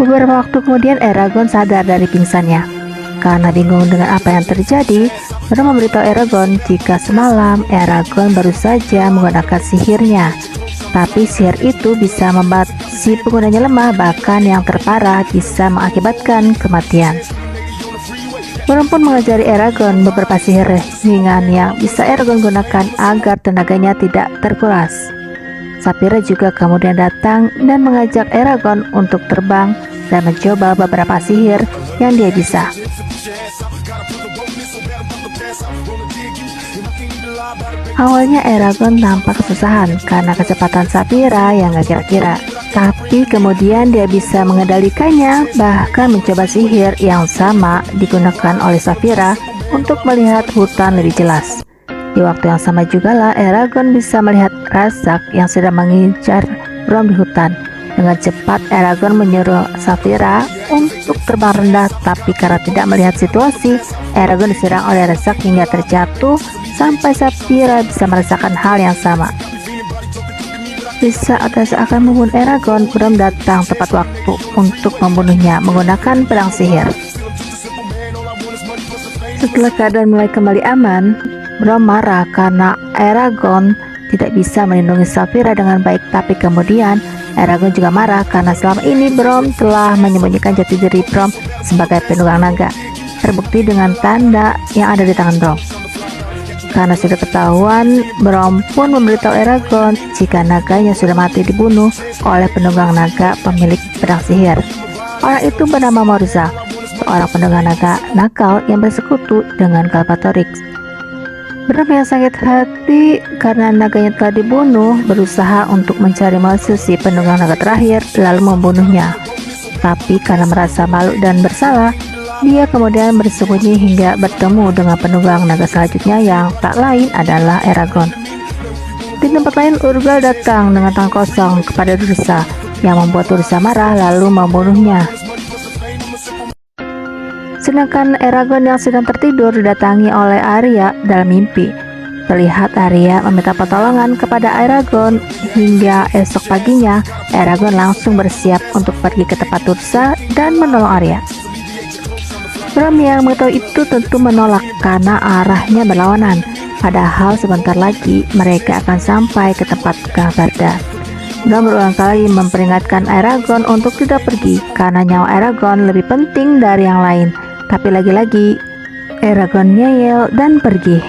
Beberapa waktu kemudian Eragon sadar dari pingsannya. Karena bingung dengan apa yang terjadi, Bram memberitahu Eragon jika semalam Eragon baru saja menggunakan sihirnya. Tapi sihir itu bisa membuat si penggunanya lemah, bahkan yang terparah bisa mengakibatkan kematian. Bram pun mengajari Eragon beberapa sihir ringan yang bisa Eragon gunakan agar tenaganya tidak terkuras. Saphira juga kemudian datang dan mengajak Eragon untuk terbang dan mencoba beberapa sihir yang dia bisa. Awalnya Eragon tampak kesusahan karena kecepatan Saphira yang gak kira-kira. Tapi kemudian dia bisa mengendalikannya, bahkan mencoba sihir yang sama digunakan oleh Saphira untuk melihat hutan lebih jelas. Di waktu yang sama juga lah Eragon bisa melihat Razak yang sedang mengincar Bram di hutan. Dengan cepat Eragon menyuruh Saphira untuk terbang rendah, tapi karena tidak melihat situasi, Eragon diserang oleh Razak hingga terjatuh sampai Saphira bisa merasakan hal yang sama. Di saat Razak akan membunuh Eragon, Bram datang tepat waktu untuk membunuhnya menggunakan pedang sihir. Setelah keadaan mulai kembali aman, Bram marah karena Eragon tidak bisa melindungi Saphira dengan baik, tapi kemudian Eragon juga marah karena selama ini Bram telah menyembunyikan jati diri Bram sebagai penunggang naga, terbukti dengan tanda yang ada di tangan Bram. Karena sudah ketahuan, Bram pun memberitahu Eragon jika naganya sudah mati dibunuh oleh penunggang naga pemilik pedang sihir. Orang itu bernama Morza, seorang penunggang naga nakal yang bersekutu dengan Galbatorix. Bram yang sakit hati karena naganya telah dibunuh berusaha untuk mencari musuh si penunggang naga terakhir lalu membunuhnya. Tapi karena merasa malu dan bersalah, dia kemudian bersembunyi hingga bertemu dengan penunggang naga selanjutnya yang tak lain adalah Eragon. Di tempat lain, Urgal datang dengan tangan kosong kepada Dursa yang membuat Dursa marah lalu membunuhnya. Sedangkan Eragon yang sedang tertidur didatangi oleh Arya dalam mimpi. Terlihat Arya meminta pertolongan kepada Eragon hingga esok paginya Eragon langsung bersiap untuk pergi ke tempat Dursa dan menolong Arya. Bram yang mengetahui itu tentu menolak karena arahnya berlawanan. Padahal sebentar lagi mereka akan sampai ke tempat Gavarda. Bram berulang kali memperingatkan Eragon untuk tidak pergi karena nyawa Eragon lebih penting dari yang lain. Tapi lagi-lagi Eragon ngeyel dan pergi.